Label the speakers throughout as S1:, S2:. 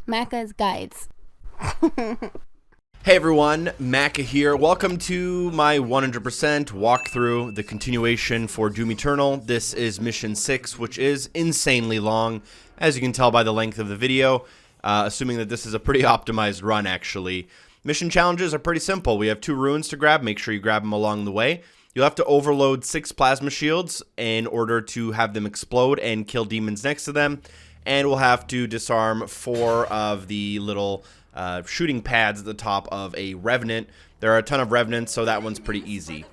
S1: Macca's Guides.
S2: Hey everyone, Macca here. Welcome to my 100% walkthrough, the continuation for Doom Eternal. This is Mission 6, which is insanely long, as you can tell by the length of the video, assuming that this is a pretty optimized run, actually. Mission challenges are pretty simple. We have 2 runes to grab. Make sure you grab them along the way. You'll have to overload 6 plasma shields in order to have them explode and kill demons next to them. And we'll have to disarm 4 of the little shooting pads at the top of a revenant. There are a ton of revenants, so that one's pretty easy.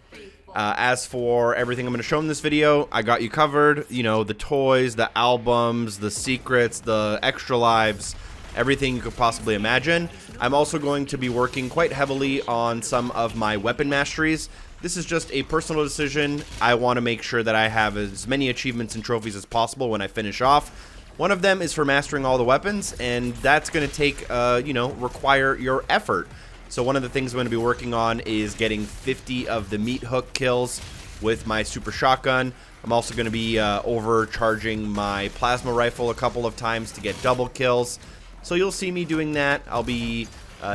S2: As for everything I'm going to show in this video, I got you covered. You know, the toys, the albums, the secrets, the extra lives, everything you could possibly imagine. I'm also going to be working quite heavily on some of my weapon masteries. This is just a personal decision. I want to make sure that I have as many achievements and trophies as possible when I finish off. One of them is for mastering all the weapons, and that's going to take, require your effort. So one of the things I'm going to be working on is getting 50 of the meat hook kills with my super shotgun. I'm also going to be overcharging my plasma rifle a couple of times to get double kills. So you'll see me doing that. I'll be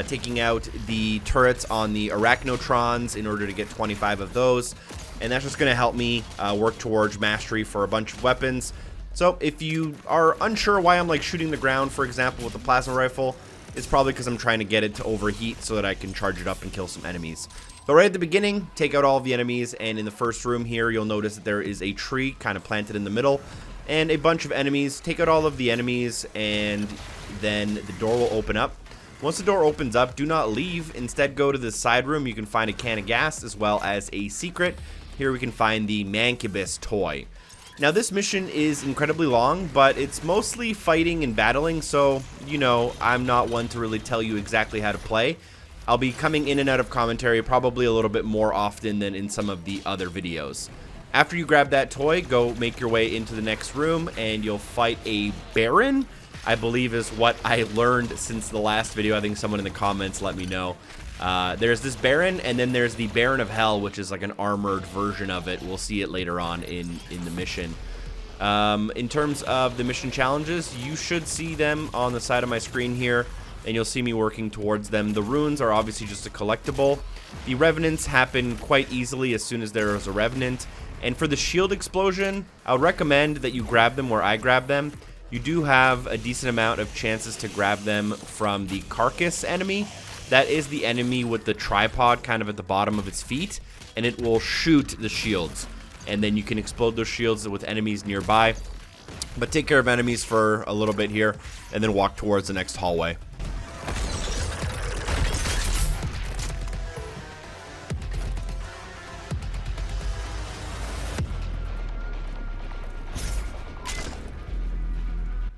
S2: taking out the turrets on the arachnotrons in order to get 25 of those. And that's just going to help me work towards mastery for a bunch of weapons. So if you are unsure why I'm like shooting the ground, for example, with the plasma rifle, it's probably because I'm trying to get it to overheat so that I can charge it up and kill some enemies. But right at the beginning, take out all of the enemies, and in the first room here, you'll notice that there is a tree kind of planted in the middle, and a bunch of enemies. Take out all of the enemies, and then the door will open up. Once the door opens up, do not leave. Instead, go to the side room. You can find a can of gas as well as a secret. Here we can find the Mancubus toy. Now, this mission is incredibly long, but it's mostly fighting and battling, so, you know, I'm not one to really tell you exactly how to play. I'll be coming in and out of commentary probably a little bit more often than in some of the other videos. After you grab that toy, go make your way into the next room, and you'll fight a Baron, I believe is what I learned since the last video. I think someone in the comments let me know. There's this Baron, and then there's the Baron of Hell, which is like an armored version of it. We'll see it later on in the mission. In terms of the mission challenges, you should see them on the side of my screen here, and you'll see me working towards them. The runes are obviously just a collectible. The revenants happen quite easily as soon as there is a revenant. And for the shield explosion, I would recommend that you grab them where I grab them. You do have a decent amount of chances to grab them from the carcass enemy. That is the enemy with the tripod kind of at the bottom of its feet, and it will shoot the shields. And then you can explode those shields with enemies nearby. But take care of enemies for a little bit here, and then walk towards the next hallway.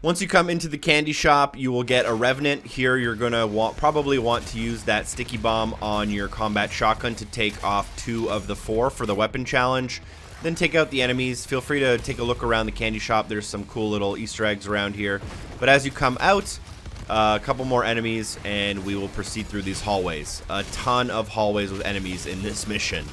S2: Once you come into the candy shop, you will get a revenant. Here you're going to probably want to use that sticky bomb on your combat shotgun to take off 2 of the 4 for the weapon challenge. Then take out the enemies. Feel free to take a look around the candy shop. There's some cool little Easter eggs around here. But as you come out, a couple more enemies, and we will proceed through these hallways. A ton of hallways with enemies in this mission.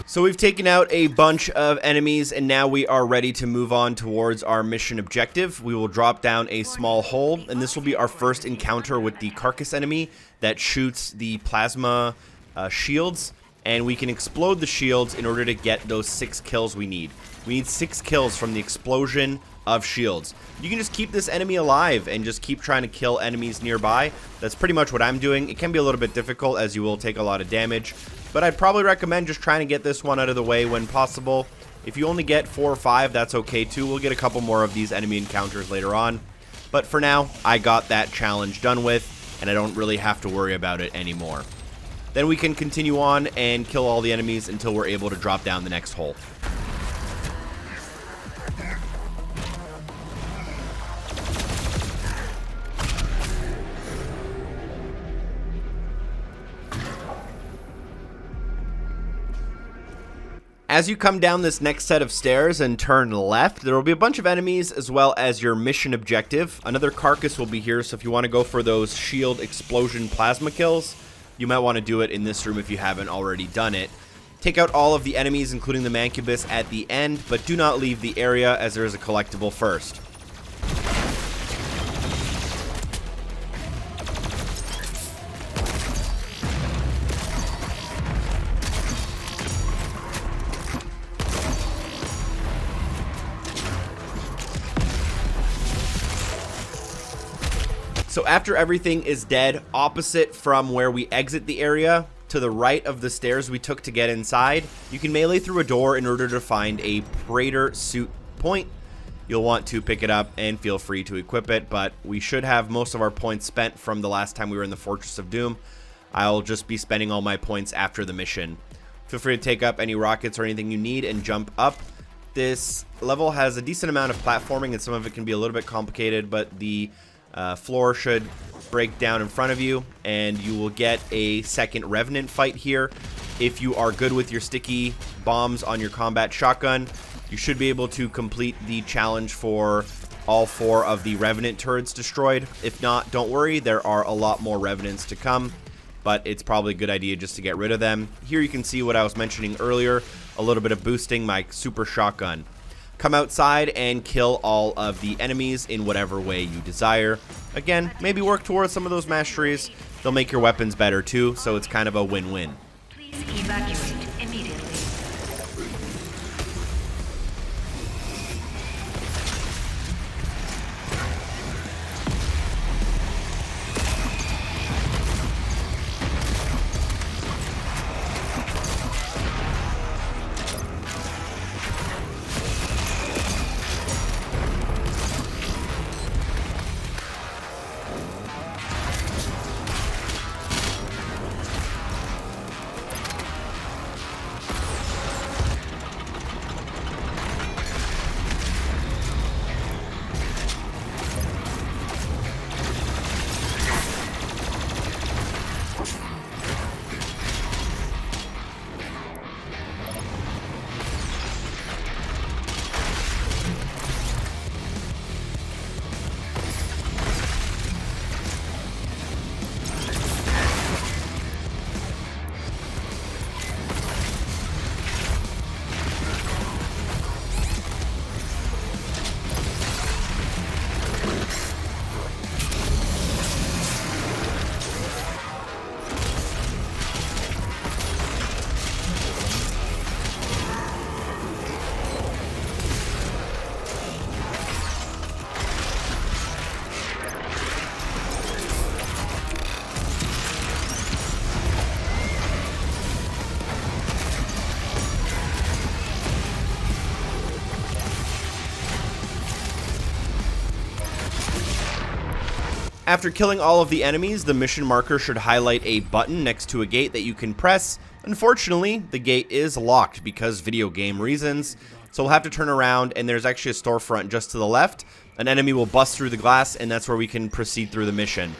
S2: So we've taken out a bunch of enemies, and now we are ready to move on towards our mission objective. We will drop down a small hole, and this will be our first encounter with the carcass enemy that shoots the plasma shields, and we can explode the shields in order to get those 6 kills we need. We need 6 kills from the explosion of shields. You can just keep this enemy alive and just keep trying to kill enemies nearby. That's pretty much what I'm doing. It can be a little bit difficult as you will take a lot of damage, but I'd probably recommend just trying to get this one out of the way when possible. If you only get 4 or 5, that's okay too. We'll get a couple more of these enemy encounters later on. But for now, I got that challenge done with, and I don't really have to worry about it anymore. Then we can continue on and kill all the enemies until we're able to drop down the next hole. As you come down this next set of stairs and turn left, there will be a bunch of enemies as well as your mission objective. Another carcass will be here, so if you want to go for those shield explosion plasma kills, you might want to do it in this room if you haven't already done it. Take out all of the enemies, including the Mancubus, at the end, but do not leave the area as there is a collectible first. So after everything is dead, opposite from where we exit the area, to the right of the stairs we took to get inside, you can melee through a door in order to find a Praetor suit point. You'll want to pick it up and feel free to equip it, but we should have most of our points spent from the last time we were in the Fortress of Doom. I'll just be spending all my points after the mission. Feel free to take up any rockets or anything you need and jump up. This level has a decent amount of platforming, and some of it can be a little bit complicated, but the floor should break down in front of you, and you will get a second revenant fight here. If you are good with your sticky bombs on your combat shotgun, you should be able to complete the challenge for all 4 of the revenant turrets destroyed. If not, don't worry, there are a lot more revenants to come, but it's probably a good idea just to get rid of them. Here you can see what I was mentioning earlier, a little bit of boosting my super shotgun. Come outside and kill all of the enemies in whatever way you desire. Again, maybe work towards some of those masteries. They'll make your weapons better too, so it's kind of a win-win.
S1: Please evacuate immediately.
S2: After killing all of the enemies, the mission marker should highlight a button next to a gate that you can press. Unfortunately, the gate is locked because video game reasons, so we'll have to turn around, and there's actually a storefront just to the left. An enemy will bust through the glass, and that's where we can proceed through the mission.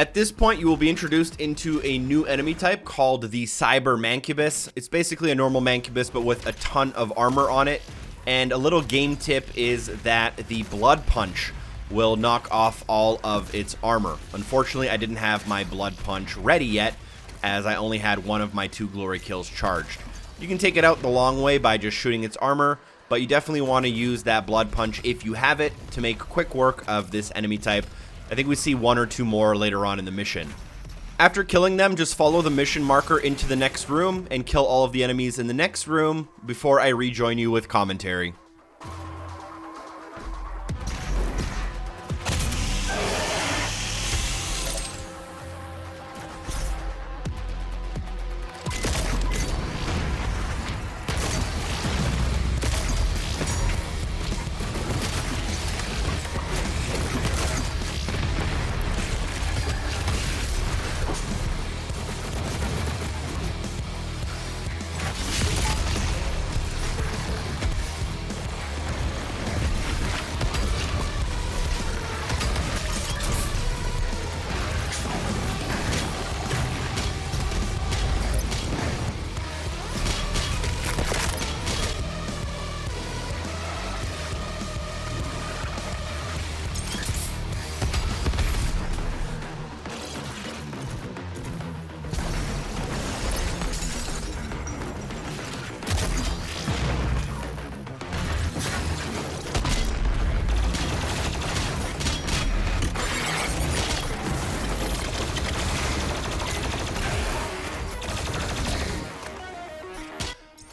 S2: At this point, you will be introduced into a new enemy type called the Cyber Mancubus. It's basically a normal Mancubus, but with a ton of armor on it. And a little game tip is that the Blood Punch will knock off all of its armor. Unfortunately, I didn't have my Blood Punch ready yet, as I only had one of my 2 glory kills charged. You can take it out the long way by just shooting its armor, but you definitely want to use that Blood Punch if you have it to make quick work of this enemy type. I think we see 1 or 2 more later on in the mission. After killing them, just follow the mission marker into the next room and kill all of the enemies in the next room before I rejoin you with commentary.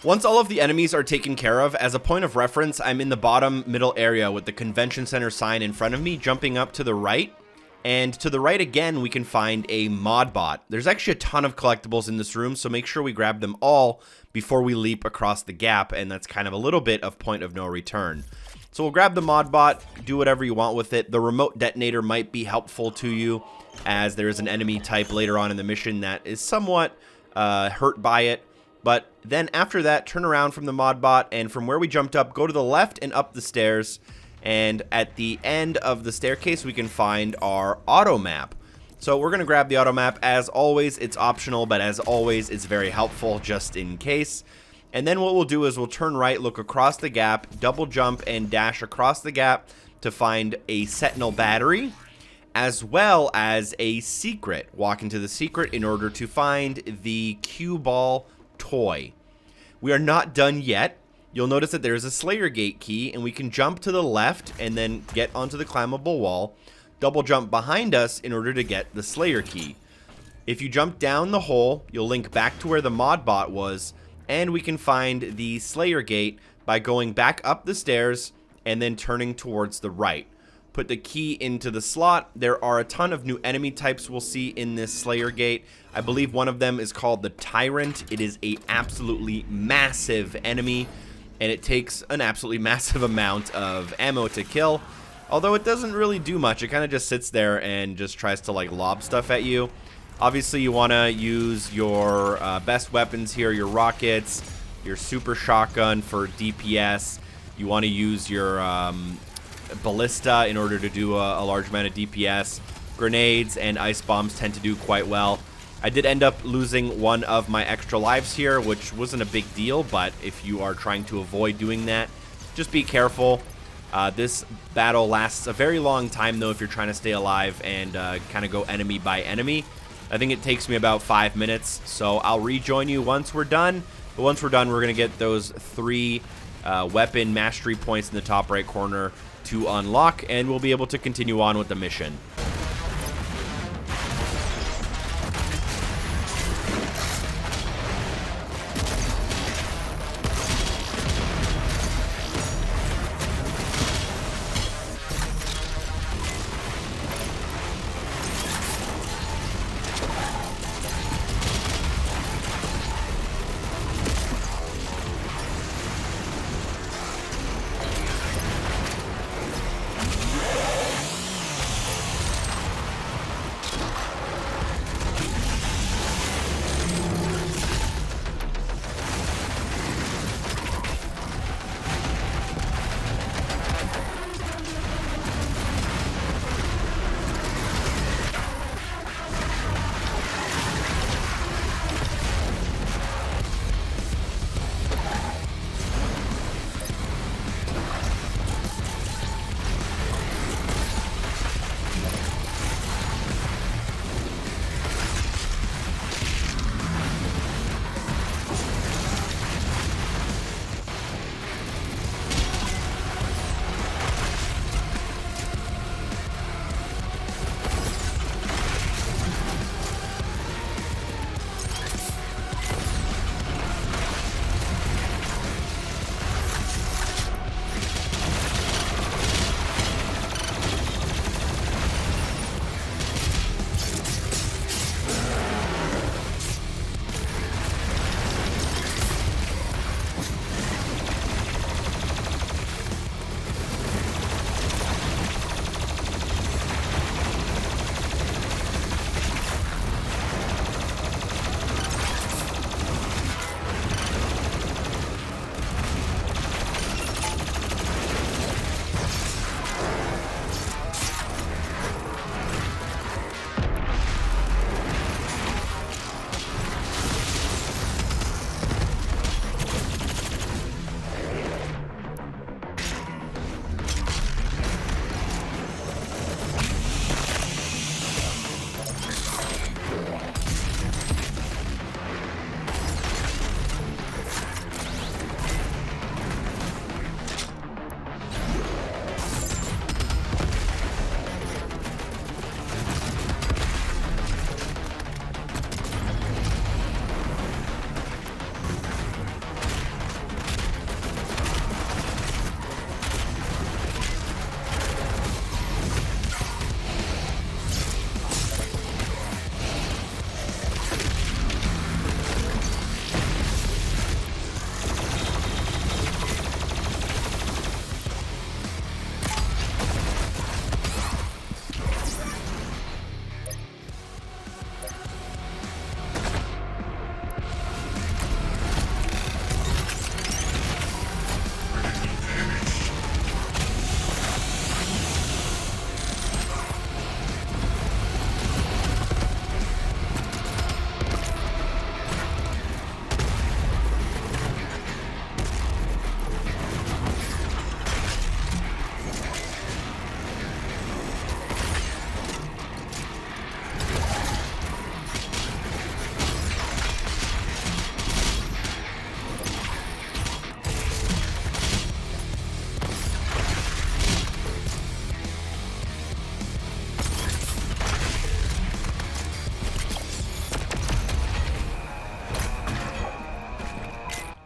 S2: Once all of the enemies are taken care of, as a point of reference, I'm in the bottom middle area with the convention center sign in front of me, jumping up to the right. And to the right again, we can find a Modbot. There's actually a ton of collectibles in this room, so make sure we grab them all before we leap across the gap, and that's kind of a little bit of point of no return. So we'll grab the Modbot, do whatever you want with it. The remote detonator might be helpful to you, as there is an enemy type later on in the mission that is somewhat hurt by it. But then after that, turn around from the Modbot, and from where we jumped up, go to the left and up the stairs. And at the end of the staircase, we can find our Automap. So we're going to grab the Automap. As always, it's optional, but as always, it's very helpful just in case. And then what we'll do is we'll turn right, look across the gap, double jump, and dash across the gap to find a Sentinel Battery, as well as a secret. Walk into the secret in order to find the Cueball toy. We are not done yet. You'll notice that there's a Slayer Gate key, and we can jump to the left and then get onto the climbable wall, double jump behind us in order to get the Slayer key. If you jump down the hole, you'll link back to where the Modbot was, and we can find the Slayer Gate by going back up the stairs and then turning towards the right. Put the key into the slot. There are a ton of new enemy types we'll see in this Slayer Gate. I believe one of them is called the Tyrant. It is a absolutely massive enemy, and it takes an absolutely massive amount of ammo to kill. Although it doesn't really do much. It kind of just sits there and just tries to like lob stuff at you. Obviously, you want to use your best weapons here, your rockets, your super shotgun for DPS. You want to use your ballista in order to do a large amount of DPS. Grenades and ice bombs tend to do quite well. I did end up losing one of my extra lives here, which wasn't a big deal, but if you are trying to avoid doing that, just be careful. This battle lasts a very long time, though, if you're trying to stay alive and kind of go enemy by enemy. I think it takes me about 5 minutes, so I'll rejoin you once we're done. But once we're done, we're going to get those 3 weapon mastery points in the top right corner to unlock, and we'll be able to continue on with the mission.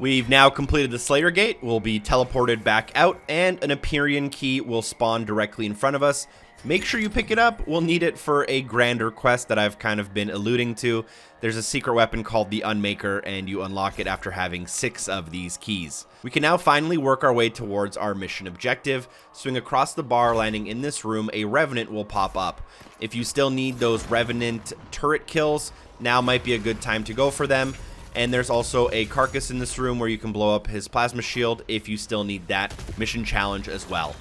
S2: We've now completed the Slayer Gate. We'll be teleported back out, and an Empyrean key will spawn directly in front of us. Make sure you pick it up. We'll need it for a grander quest that I've kind of been alluding to. There's a secret weapon called the Unmaker, and you unlock it after having 6 of these keys. We can now finally work our way towards our mission objective. Swing across the bar, landing in this room, a revenant will pop up. If you still need those revenant turret kills, now might be a good time to go for them. And there's also a carcass in this room where you can blow up his plasma shield if you still need that mission challenge as well.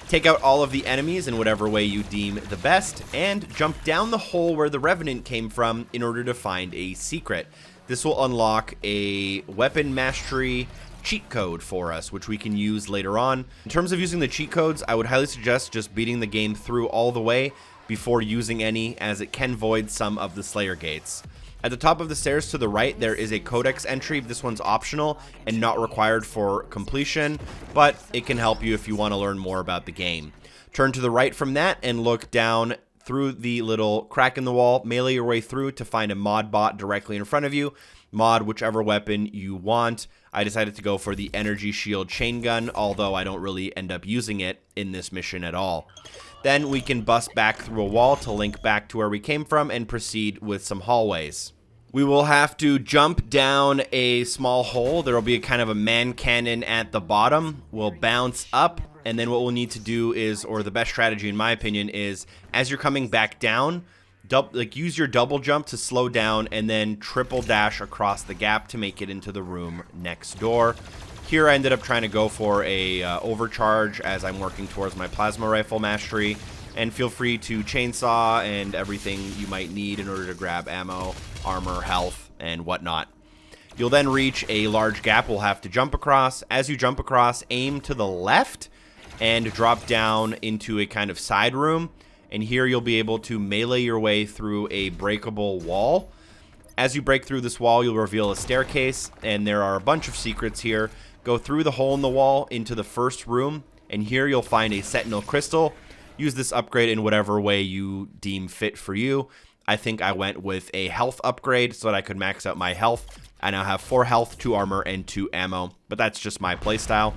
S2: Take out all of the enemies in whatever way you deem the best, and jump down the hole where the revenant came from in order to find a secret. This will unlock a weapon mastery cheat code for us, which we can use later on. In terms of using the cheat codes, I would highly suggest just beating the game through all the way before using any, as it can void some of the Slayer gates. At the top of the stairs to the right, there is a Codex entry. This one's optional and not required for completion, but it can help you if you want to learn more about the game. Turn to the right from that and look down through the little crack in the wall. Melee your way through to find a Modbot directly in front of you. Mod whichever weapon you want. I decided to go for the energy shield chain gun, although I don't really end up using it in this mission at all. Then we can bust back through a wall to link back to where we came from and proceed with some hallways. We will have to jump down a small hole. There will be a kind of a man cannon at the bottom. We'll bounce up, and then what we'll need to do is, or the best strategy in my opinion, is as you're coming back down, use your double jump to slow down and then triple dash across the gap to make it into the room next door. Here I ended up trying to go for a overcharge as I'm working towards my plasma rifle mastery, and feel free to chainsaw and everything you might need in order to grab ammo, armor, health, and whatnot. You'll then reach a large gap we'll have to jump across. As you jump across, aim to the left and drop down into a kind of side room, and here you'll be able to melee your way through a breakable wall. As you break through this wall, you'll reveal a staircase, and there are a bunch of secrets here. Go through the hole in the wall into the first room, and here you'll find a Sentinel Crystal. Use this upgrade in whatever way you deem fit for you. I think I went with a health upgrade so that I could max out my health. I now have 4 health, 2 armor, and 2 ammo, but that's just my playstyle.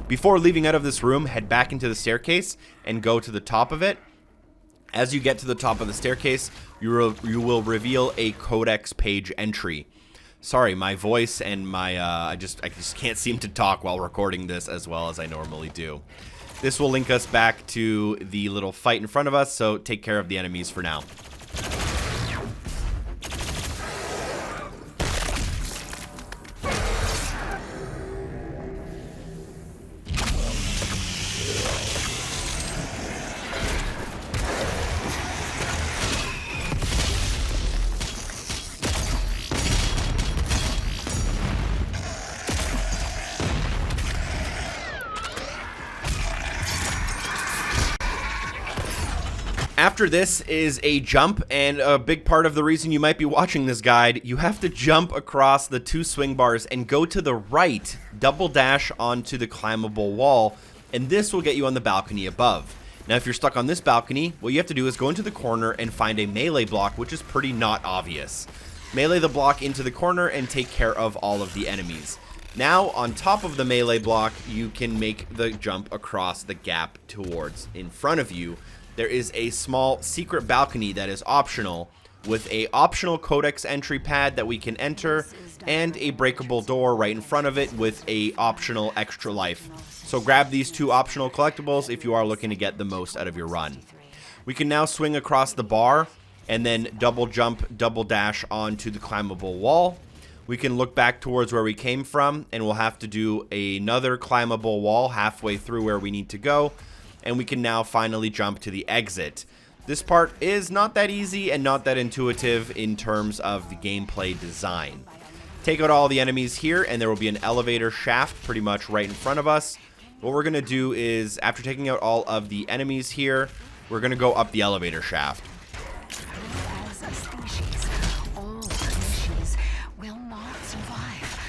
S2: Before leaving out of this room, head back into the staircase and go to the top of it. As you get to the top of the staircase, you will reveal a Codex page entry. Sorry, my voice and my I just can't seem to talk while recording this as well as I normally do. This will link us back to the little fight in front of us, so take care of the enemies for now. After this is a jump, and a big part of the reason you might be watching this guide, you have to jump across the 2 swing bars and go to the right, double dash onto the climbable wall, and this will get you on the balcony above. Now if you're stuck on this balcony, what you have to do is go into the corner and find a melee block, which is pretty not obvious. Melee the block into the corner and take care of all of the enemies. Now on top of the melee block, you can make the jump across the gap towards in front of you. There is a small secret balcony that is optional, with a optional Codex entry pad that we can enter, and a breakable door right in front of it with a optional extra life. So grab these 2 optional collectibles if you are looking to get the most out of your run. We can now swing across the bar, and then double jump, double dash onto the climbable wall. We can look back towards where we came from, and we'll have to do another climbable wall halfway through where we need to go. And we can now finally jump to the exit. This part is not that easy and not that intuitive in terms of the gameplay design. Take out all the enemies here, and there will be an elevator shaft pretty much right in front of us. What we're going to do is, after taking out all of the enemies here, we're going to go up the elevator shaft.
S1: As a species, all species will not survive.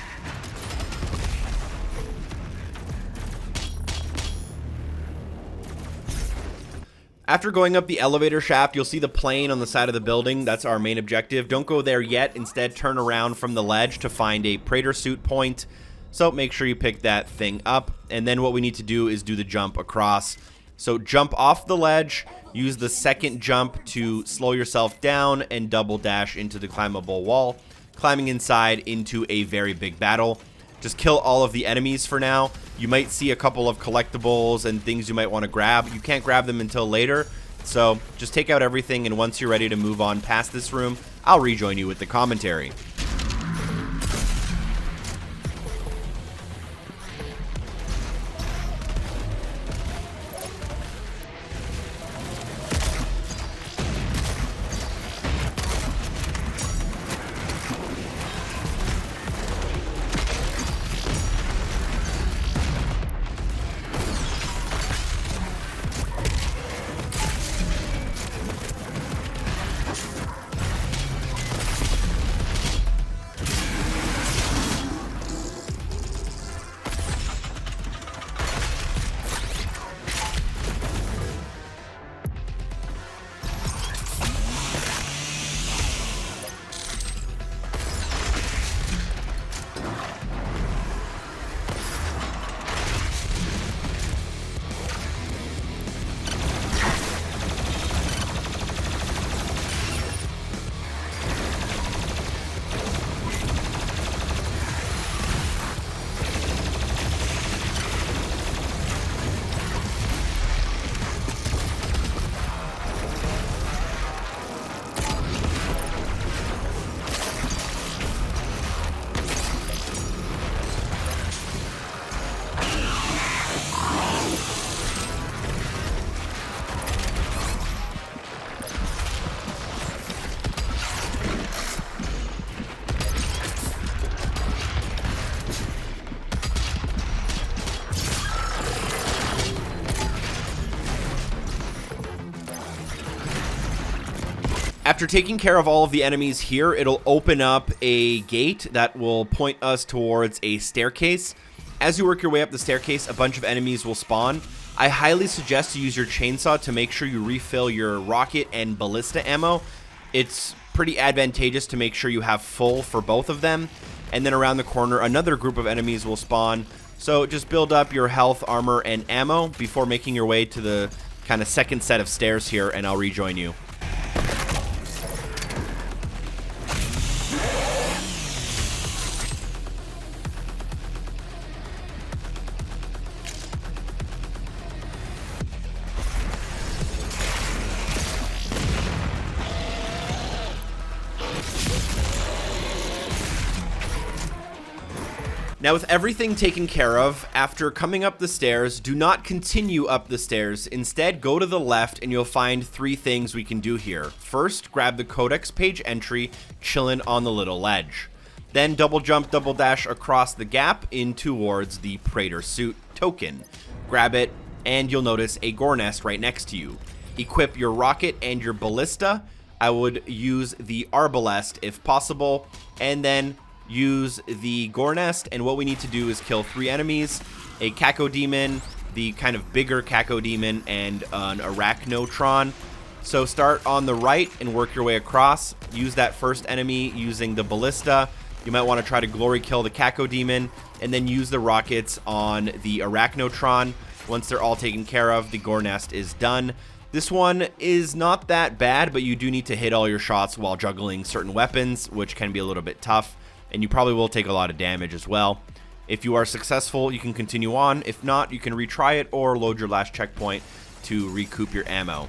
S2: After going up the elevator shaft, you'll see the plane on the side of the building. That's our main objective. Don't go there yet. Instead, turn around from the ledge to find a Praetor suit point. So make sure you pick that thing up. And then what we need to do is do the jump across. So jump off the ledge, use the second jump to slow yourself down, and double dash into the climbable wall, climbing inside into a very big battle. Just kill all of the enemies for now. You might see a couple of collectibles and things you might want to grab. You can't grab them until later. So just take out everything, and once you're ready to move on past this room, I'll rejoin you with the commentary. After taking care of all of the enemies here, it'll open up a gate that will point us towards a staircase. As you work your way up the staircase, a bunch of enemies will spawn. I highly suggest to use your chainsaw to make sure you refill your rocket and ballista ammo. It's pretty advantageous to make sure you have full for both of them. And then around the corner, another group of enemies will spawn. So just build up your health, armor, and ammo before making your way to the kind of second set of stairs here, and I'll rejoin you. Now, with everything taken care of, after coming up the stairs, do not continue up the stairs. Instead, go to the left and you'll find 3 things we can do here. First, grab the Codex page entry, chillin' on the little ledge. Then double jump, double dash across the gap in towards the Praetor suit token. Grab it, and you'll notice a Gore nest right next to you. Equip your rocket and your ballista. I would use the arbalest if possible, and then use the Gore nest, and what we need to do is kill 3 enemies, a Cacodemon, the kind of bigger Cacodemon, and an Arachnotron. So start on the right and work your way across. Use that first enemy using the ballista. You might want to try to glory kill the Cacodemon, and then use the rockets on the Arachnotron. Once they're all taken care of, the Gore nest is done. This one is not that bad, but you do need to hit all your shots while juggling certain weapons, which can be a little bit tough. And you probably will take a lot of damage as well. If you are successful, you can continue on. If not, you can retry it or load your last checkpoint to recoup your ammo.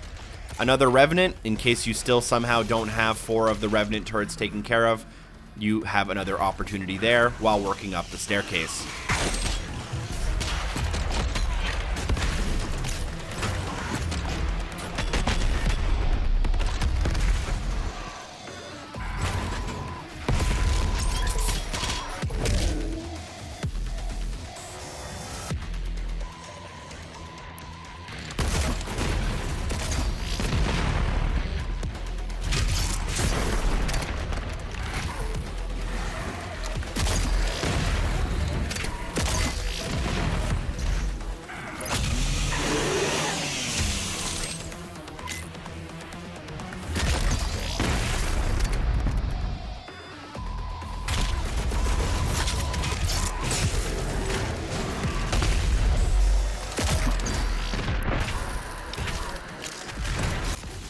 S2: Another revenant, in case you still somehow don't have 4 of the revenant turrets taken care of, you have another opportunity there while working up the staircase.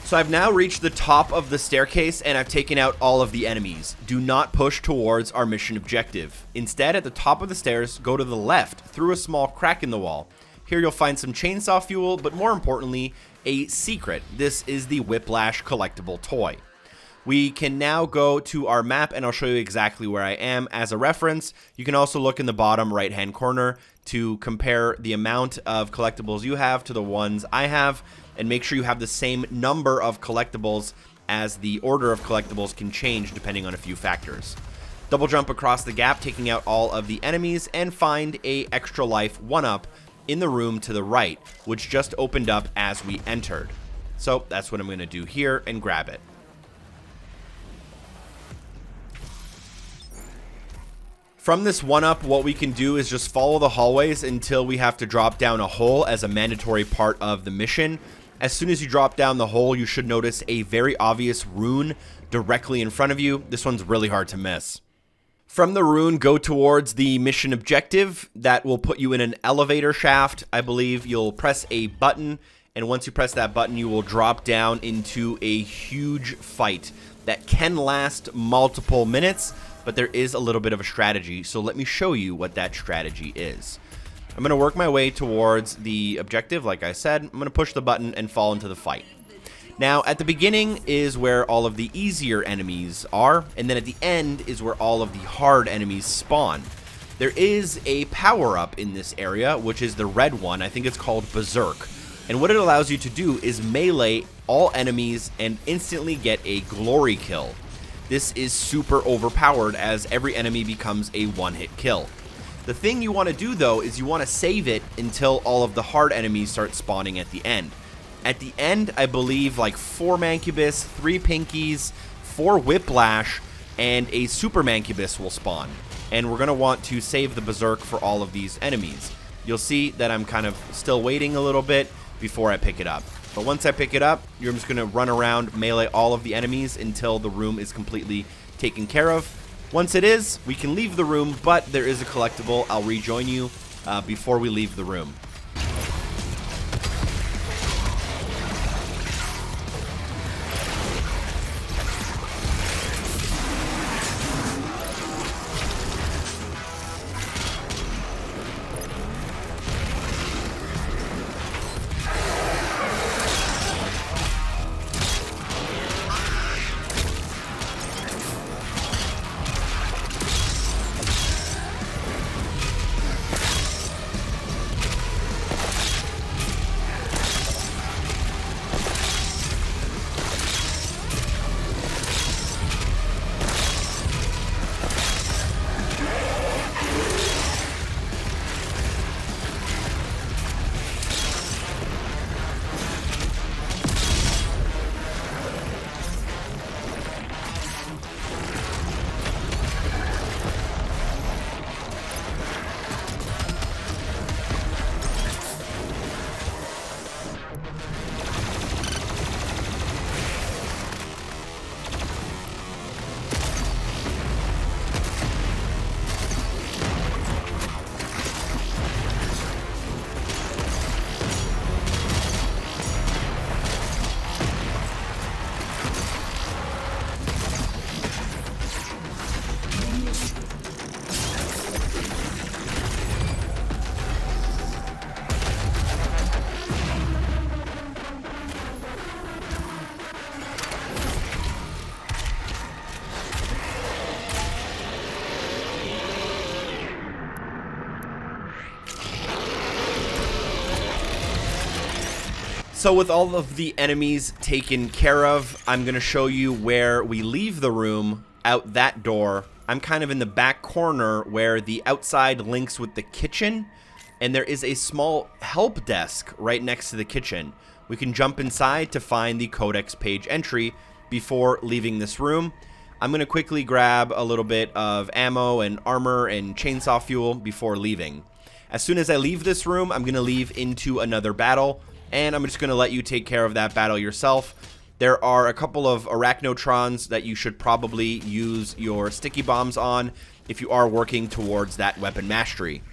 S2: So I've now reached the top of the staircase and I've taken out all of the enemies. Do not push towards our mission objective. Instead, at the top of the stairs, go to the left through a small crack in the wall. Here you'll find some chainsaw fuel, but more importantly, a secret. This is the Whiplash collectible toy. We can now go to our map and I'll show you exactly where I am as a reference. You can also look in the bottom right hand corner to compare the amount of collectibles you have to the ones I have, and make sure you have the same number of collectibles, as the order of collectibles can change depending on a few factors. Double jump across the gap, taking out all of the enemies, and find a extra life 1-up in the room to the right, which just opened up as we entered. So that's what I'm going to do here and grab it. From this 1-up, what we can do is just follow the hallways until we have to drop down a hole as a mandatory part of the mission. As soon as you drop down the hole, you should notice a very obvious rune directly in front of you. This one's really hard to miss. From the rune, go towards the mission objective. That will put you in an elevator shaft. I believe you'll press a button, and once you press that button, you will drop down into a huge fight that can last multiple minutes, but there is a little bit of a strategy, so let me show you what that strategy is. I'm going to work my way towards the objective, like I said. I'm going to push the button and fall into the fight. Now, at the beginning is where all of the easier enemies are, and then at the end is where all of the hard enemies spawn. There is a power-up in this area, which is the red one. I think it's called Berserk. And what it allows you to do is melee all enemies and instantly get a glory kill. This is super overpowered as every enemy becomes a one-hit kill. The thing you want to do though is you want to save it until all of the hard enemies start spawning at the end. At the end, I believe like 4 Mancubus, 3 Pinkies, 4 Whiplash, and a Super Mancubus will spawn. And we're going to want to save the Berserk for all of these enemies. You'll see that I'm kind of still waiting a little bit before I pick it up. But once I pick it up, you're just going to run around, melee all of the enemies until the room is completely taken care of. Once it is, we can leave the room, but there is a collectible. I'll rejoin you before we leave the room. So with all of the enemies taken care of, I'm going to show you where we leave the room out that door. I'm kind of in the back corner where the outside links with the kitchen, and there is a small help desk right next to the kitchen. We can jump inside to find the Codex page entry before leaving this room. I'm going to quickly grab a little bit of ammo and armor and chainsaw fuel before leaving. As soon as I leave this room, I'm going to leave into another battle, and I'm just going to let you take care of that battle yourself. There are a couple of arachnotrons that you should probably use your sticky bombs on if you are working towards that weapon mastery.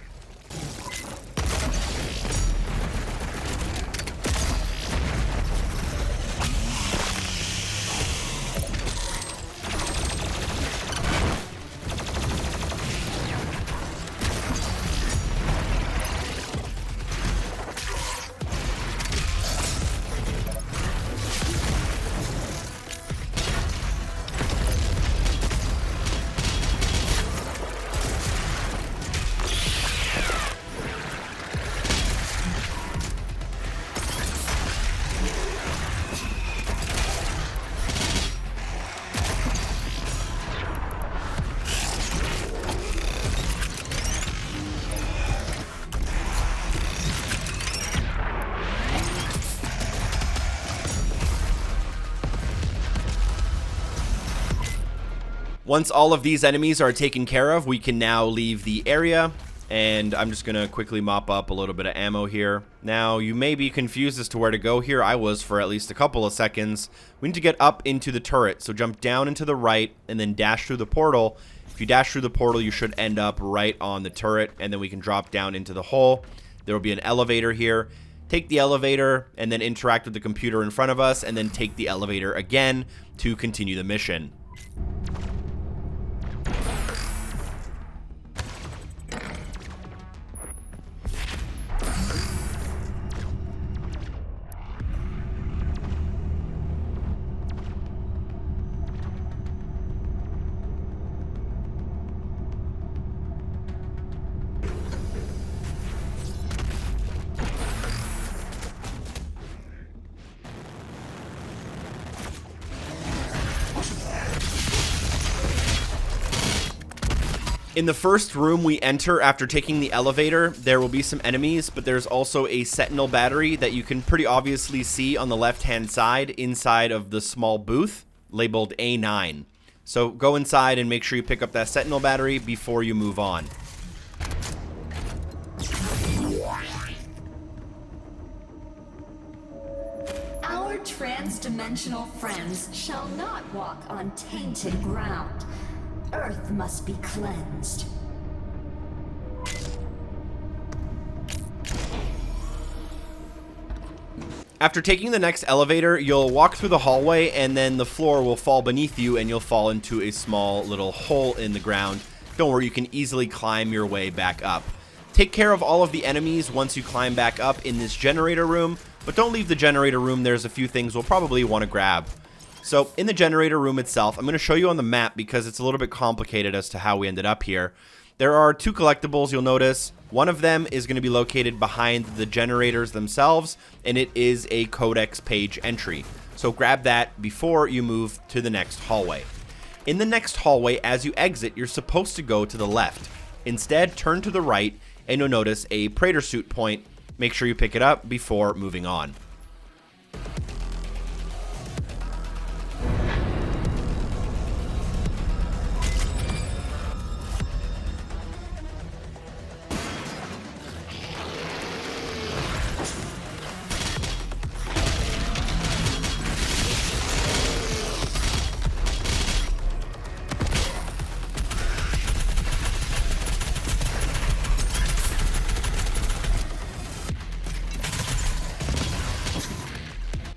S2: Once all of these enemies are taken care of, we can now leave the area. And I'm just going to quickly mop up a little bit of ammo here. Now, you may be confused as to where to go here. I was for at least a couple of seconds. We need to get up into the turret. So jump down into the right and then dash through the portal. If you dash through the portal, you should end up right on the turret. And then we can drop down into the hole. There will be an elevator here. Take the elevator and then interact with the computer in front of us. And then take the elevator again to continue the mission. In the first room we enter after taking the elevator, there will be some enemies, but there's also a Sentinel Battery that you can pretty obviously see on the left-hand side inside of the small booth labeled A9. So go inside and make sure you pick up that Sentinel Battery before you move on.
S3: Our trans-dimensional friends shall not walk on tainted ground. Earth must be cleansed.
S2: After taking the next elevator, you'll walk through the hallway and then the floor will fall beneath you and you'll fall into a small little hole in the ground. Don't worry, you can easily climb your way back up. Take care of all of the enemies once you climb back up in this generator room, but don't leave the generator room. There's a few things we'll probably want to grab. So in the generator room itself, I'm going to show you on the map because it's a little bit complicated as to how we ended up here. There are two collectibles, you'll notice. One of them is going to be located behind the generators themselves, and it is a Codex page entry. So grab that before you move to the next hallway. In the next hallway, as you exit, you're supposed to go to the left. Instead, turn to the right, and you'll notice a Praetor suit point. Make sure you pick it up before moving on.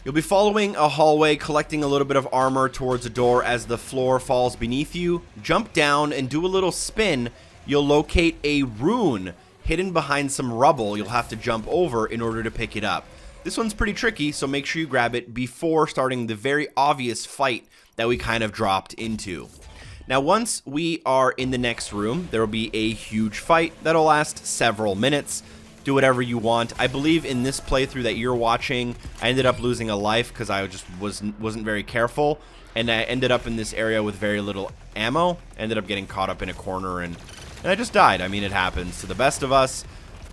S2: You'll be following a hallway, collecting a little bit of armor towards a door as the floor falls beneath you. Jump down and do a little spin. You'll locate a rune hidden behind some rubble you'll have to jump over in order to pick it up. This one's pretty tricky, so make sure you grab it before starting the very obvious fight that we kind of dropped into. Now, once we are in the next room, there will be a huge fight that'll last several minutes. Do whatever you want. I believe in this playthrough that you're watching, I ended up losing a life because I just wasn't very careful, and I ended up in this area with very little ammo. Ended up getting caught up in a corner, and I just died. I mean, it happens to the best of us.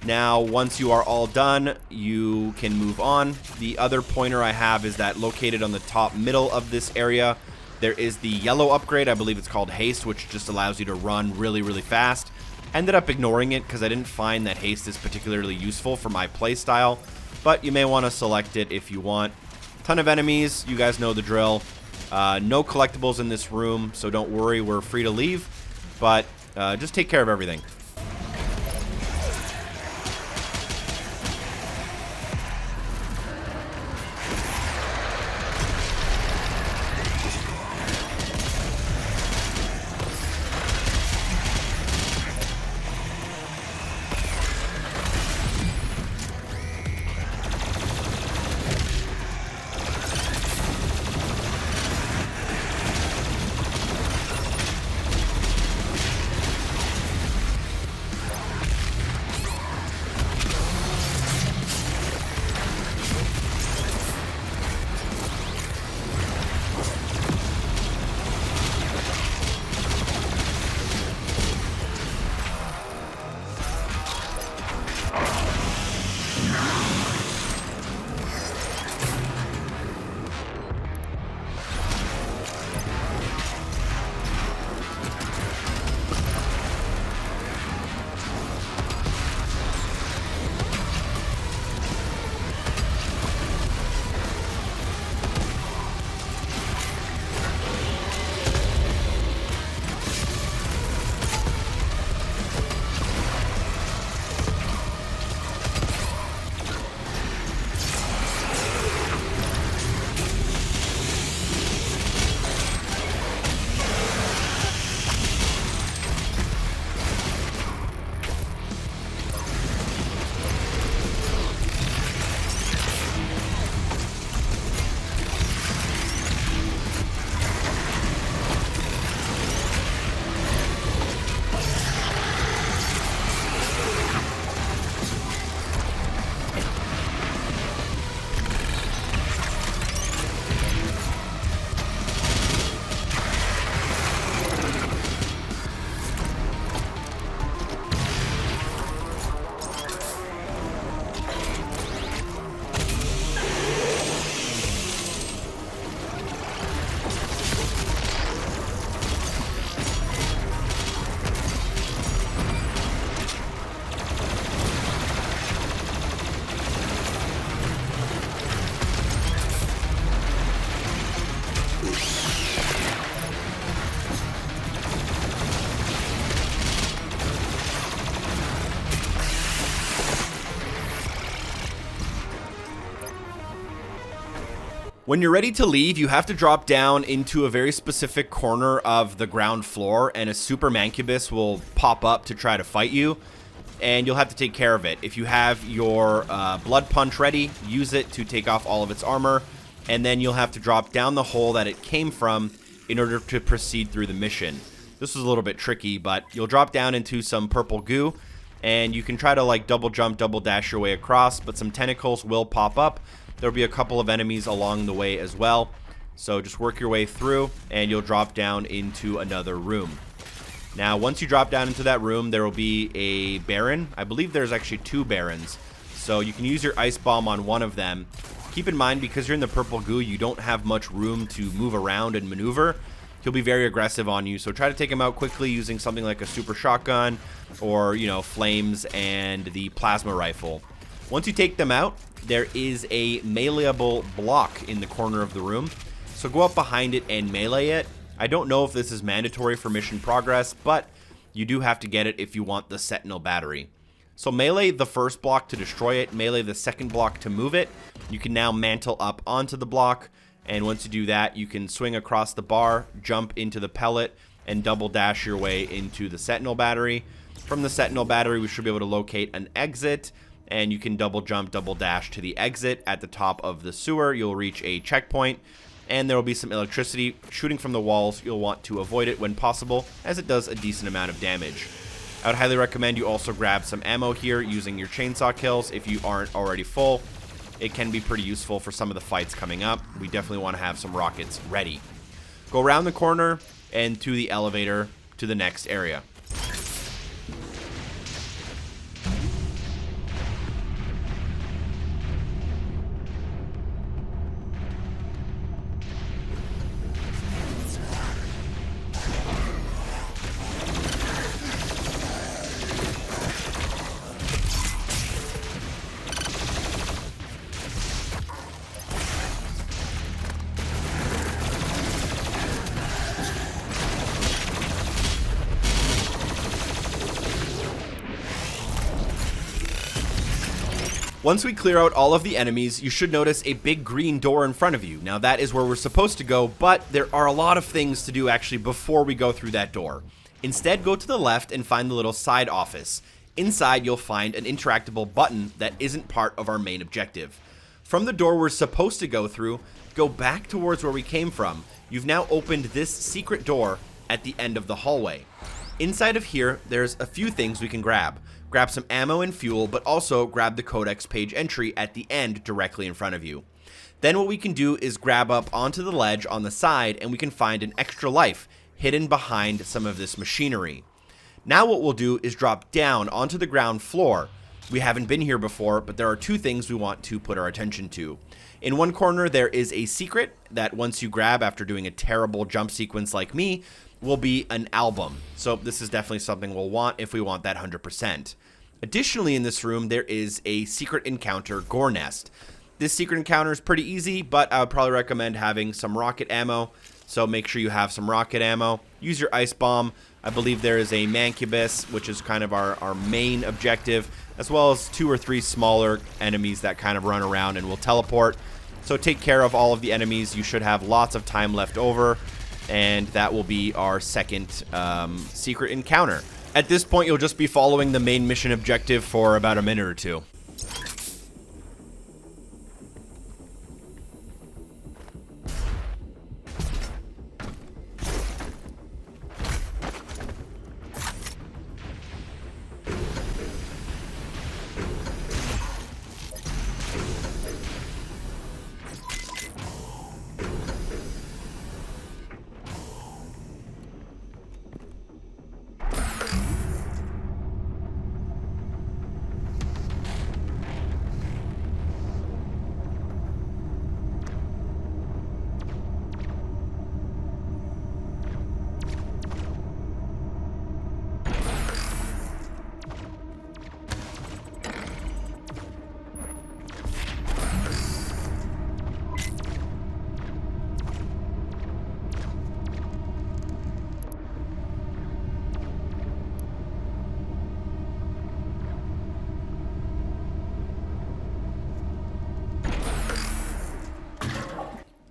S2: Now, once you are all done, you can move on. The other pointer I have is that located on the top middle of this area, there is the yellow upgrade. I believe it's called Haste, which just allows you to run really, really fast. Ended up ignoring it because I didn't find that haste is particularly useful for my playstyle, but you may want to select it if you want. Ton of enemies, you guys know the drill. No collectibles in this room, so don't worry, we're free to leave, but just take care of everything. When you're ready to leave, you have to drop down into a very specific corner of the ground floor, and a super Mancubus will pop up to try to fight you, and you'll have to take care of it. If you have your blood punch ready, use it to take off all of its armor, and then you'll have to drop down the hole that it came from in order to proceed through the mission. This was a little bit tricky, but you'll drop down into some purple goo, and you can try to like double jump, double dash your way across, but some tentacles will pop up. There'll be a couple of enemies along the way as well. So just work your way through and you'll drop down into another room. Now, once you drop down into that room, there will be a Baron. I believe there's actually 2 Barons. So you can use your Ice Bomb on one of them. Keep in mind, because you're in the purple goo, you don't have much room to move around and maneuver. He'll be very aggressive on you. So try to take him out quickly using something like a super shotgun or, you know, flames and the plasma rifle. Once you take them out, there is a meleeable block in the corner of the room. So go up behind it and melee it. I don't know if this is mandatory for mission progress, but you do have to get it if you want the Sentinel Battery. So melee the first block to destroy it, melee the second block to move it. You can now mantle up onto the block, and once you do that, you can swing across the bar, jump into the pellet, and double dash your way into the Sentinel Battery. From the Sentinel Battery, we should be able to locate an exit, and you can double jump, double dash to the exit. At the top of the sewer, you'll reach a checkpoint, and there will be some electricity shooting from the walls. You'll want to avoid it when possible, as it does a decent amount of damage. I would highly recommend you also grab some ammo here using your chainsaw kills if you aren't already full. It can be pretty useful for some of the fights coming up. We definitely want to have some rockets ready. Go around the corner and to the elevator to the next area. Once we clear out all of the enemies, you should notice a big green door in front of you. Now that is where we're supposed to go, but there are a lot of things to do actually before we go through that door. Instead, go to the left and find the little side office. Inside, you'll find an interactable button that isn't part of our main objective. From the door we're supposed to go through, go back towards where we came from. You've now opened this secret door at the end of the hallway. Inside of here, there's a few things we can grab. Grab some ammo and fuel, but also grab the Codex page entry at the end directly in front of you. Then what we can do is grab up onto the ledge on the side, and we can find an extra life hidden behind some of this machinery. Now what we'll do is drop down onto the ground floor. We haven't been here before, but there are 2 things we want to put our attention to. In one corner, there is a secret that once you grab after doing a terrible jump sequence like me, will be an album. So this is definitely something we'll want if we want that 100%. Additionally, in this room, there is a secret encounter, Gore Nest. This secret encounter is pretty easy, but I would probably recommend having some rocket ammo. So make sure you have some rocket ammo. Use your ice bomb. I believe there is a Mancubus, which is kind of our main objective, as well as 2 or 3 smaller enemies that kind of run around and will teleport. So take care of all of the enemies. You should have lots of time left over, and that will be our second secret encounter. At this point, you'll just be following the main mission objective for about a minute or 2.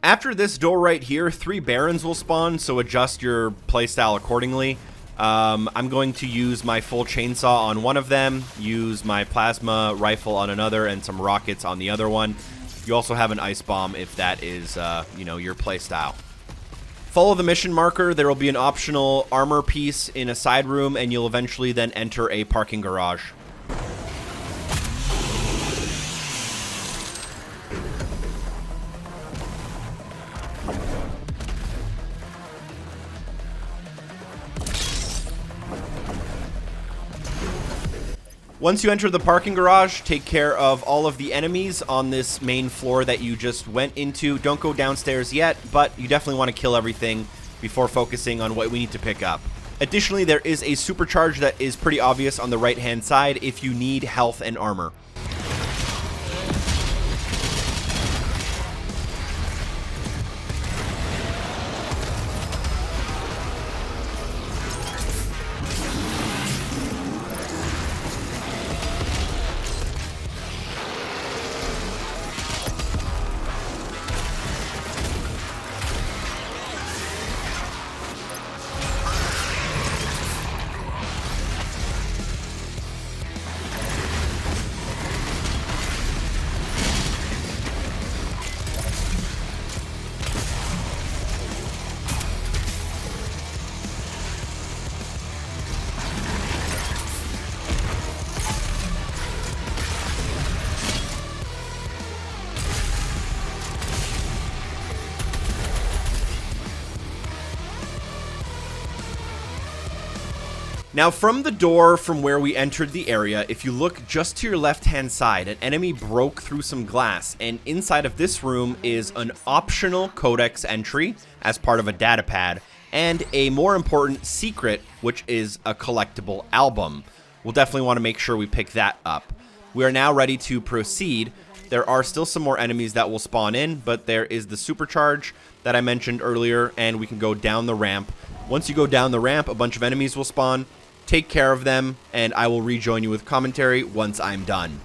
S2: After this door right here, 3 barons will spawn, so adjust your playstyle accordingly. I'm going to use my full chainsaw on one of them, use my plasma rifle on another, and some rockets on the other one. You also have an ice bomb if that is, you know, your playstyle. Follow the mission marker. There will be an optional armor piece in a side room, and you'll eventually then enter a parking garage. Once you enter the parking garage, take care of all of the enemies on this main floor that you just went into. Don't go downstairs yet, but you definitely want to kill everything before focusing on what we need to pick up. Additionally, there is a supercharge that is pretty obvious on the right-hand side if you need health and armor. Now, from the door from where we entered the area, if you look just to your left-hand side, an enemy broke through some glass, and inside of this room is an optional Codex entry as part of a data pad, and a more important secret, which is a collectible album. We'll definitely want to make sure we pick that up. We are now ready to proceed. There are still some more enemies that will spawn in, but there is the supercharge that I mentioned earlier, and we can go down the ramp. Once you go down the ramp, a bunch of enemies will spawn. Take care of them, and I will rejoin you with commentary once I'm done.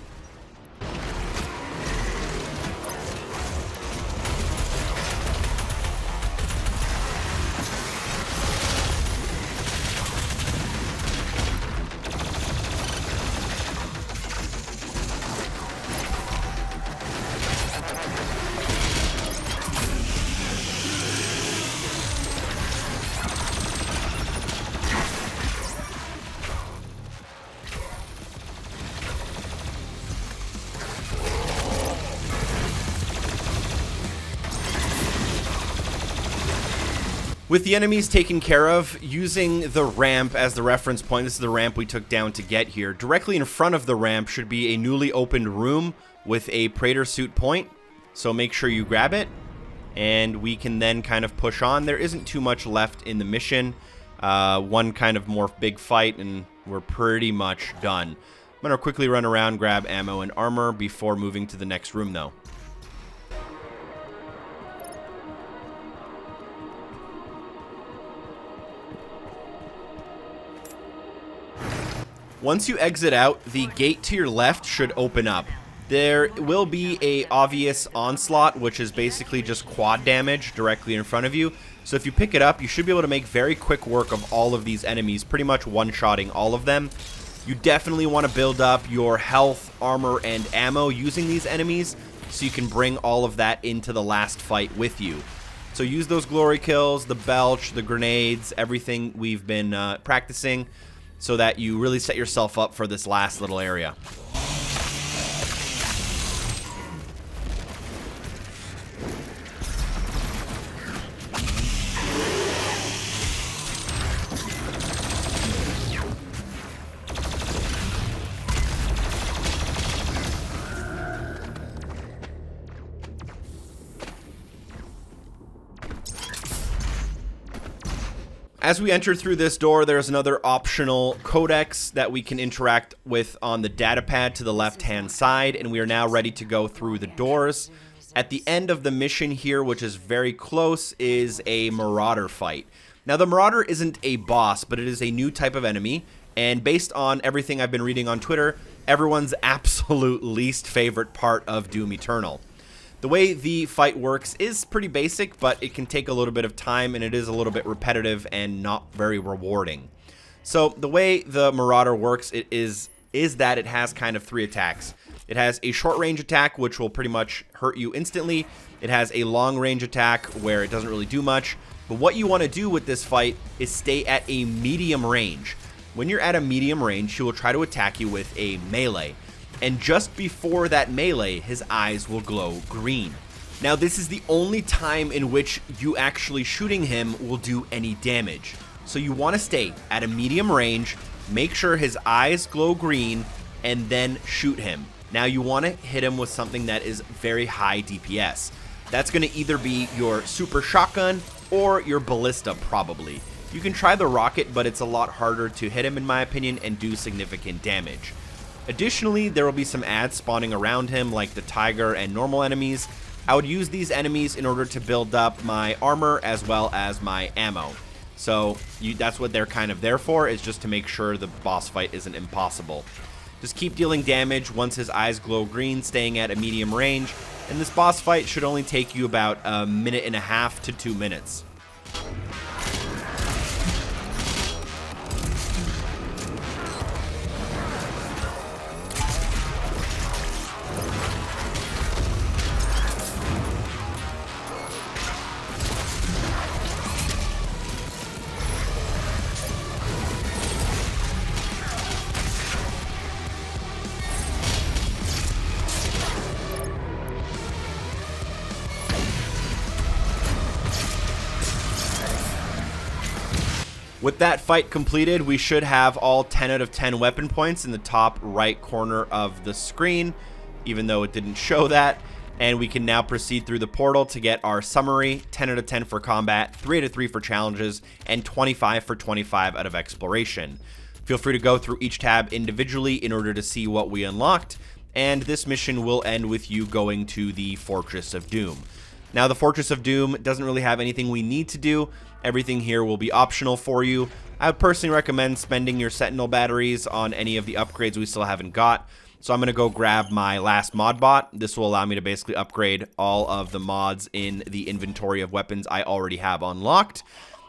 S2: With the enemies taken care of, using the ramp as the reference point, this is the ramp we took down to get here. Directly in front of the ramp should be a newly opened room with a Praetor suit point, so make sure you grab it, and we can then kind of push on. There isn't too much left in the mission. One kind of more big fight, and we're pretty much done. I'm going to quickly run around, grab ammo and armor before moving to the next room, though. Once you exit out, the gate to your left should open up. There will be a obvious onslaught, which is basically just quad damage directly in front of you. So if you pick it up, you should be able to make very quick work of all of these enemies, pretty much one-shotting all of them. You definitely want to build up your health, armor, and ammo using these enemies, so you can bring all of that into the last fight with you. So use those glory kills, the belch, the grenades, everything we've been practicing, so that you really set yourself up for this last little area. As we enter through this door, there's another optional Codex that we can interact with on the data pad to the left-hand side, and we are now ready to go through the doors. At the end of the mission here, which is very close, is a Marauder fight. Now, the Marauder isn't a boss, but it is a new type of enemy, and based on everything I've been reading on Twitter, everyone's absolute least favorite part of Doom Eternal. The way the fight works is pretty basic, but it can take a little bit of time, and it is a little bit repetitive and not very rewarding. So the way the Marauder works is that it has kind of 3 attacks. It has a short range attack, which will pretty much hurt you instantly. It has a long range attack where it doesn't really do much. But what you want to do with this fight is stay at a medium range. When you're at a medium range, he will try to attack you with a melee. And just before that melee, his eyes will glow green. Now, this is the only time in which you actually shooting him will do any damage. So you want to stay at a medium range, make sure his eyes glow green, and then shoot him. Now you want to hit him with something that is very high DPS. That's going to either be your super shotgun or your ballista probably. You can try the rocket, but it's a lot harder to hit him in my opinion and do significant damage. Additionally, there will be some ads spawning around him like the tiger and normal enemies. I would use these enemies in order to build up my armor as well as my ammo. So that's what they're kind of there for, is just to make sure the boss fight isn't impossible. Just keep dealing damage once his eyes glow green, staying at a medium range, and this boss fight should only take you about 1.5 to 2 minutes. With that fight completed, we should have all 10 out of 10 weapon points in the top right corner of the screen, even though it didn't show that. And we can now proceed through the portal to get our summary: 10 out of 10 for combat, 3 out of 3 for challenges, and 25 for 25 out of exploration. Feel free to go through each tab individually in order to see what we unlocked, and this mission will end with you going to the Fortress of Doom. Now, the Fortress of Doom doesn't really have anything we need to do. Everything here will be optional for you. I would personally recommend spending your Sentinel batteries on any of the upgrades we still haven't got. So I'm going to go grab my last Modbot. This will allow me to basically upgrade all of the mods in the inventory of weapons I already have unlocked.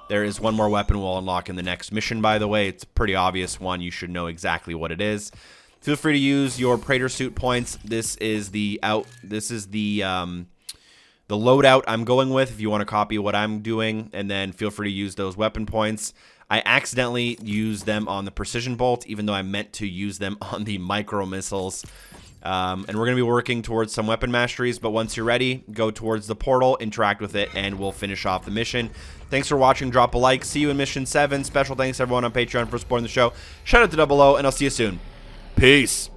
S2: There is one more weapon we'll unlock in the next mission, by the way. It's a pretty obvious one. You should know exactly what it is. Feel free to use your Praetor suit points. This is the loadout I'm going with if you want to copy what I'm doing, and then feel free to use those weapon points. I accidentally used them on the precision bolt, even though I meant to use them on the micro missiles. And we're going to be working towards some weapon masteries, but once you're ready, go towards the portal, interact with it, and we'll finish off the mission. Thanks for watching. Drop a like. See you in Mission 7. Special thanks to everyone on Patreon for supporting the show. Shout out to Double O, and I'll see you soon. Peace.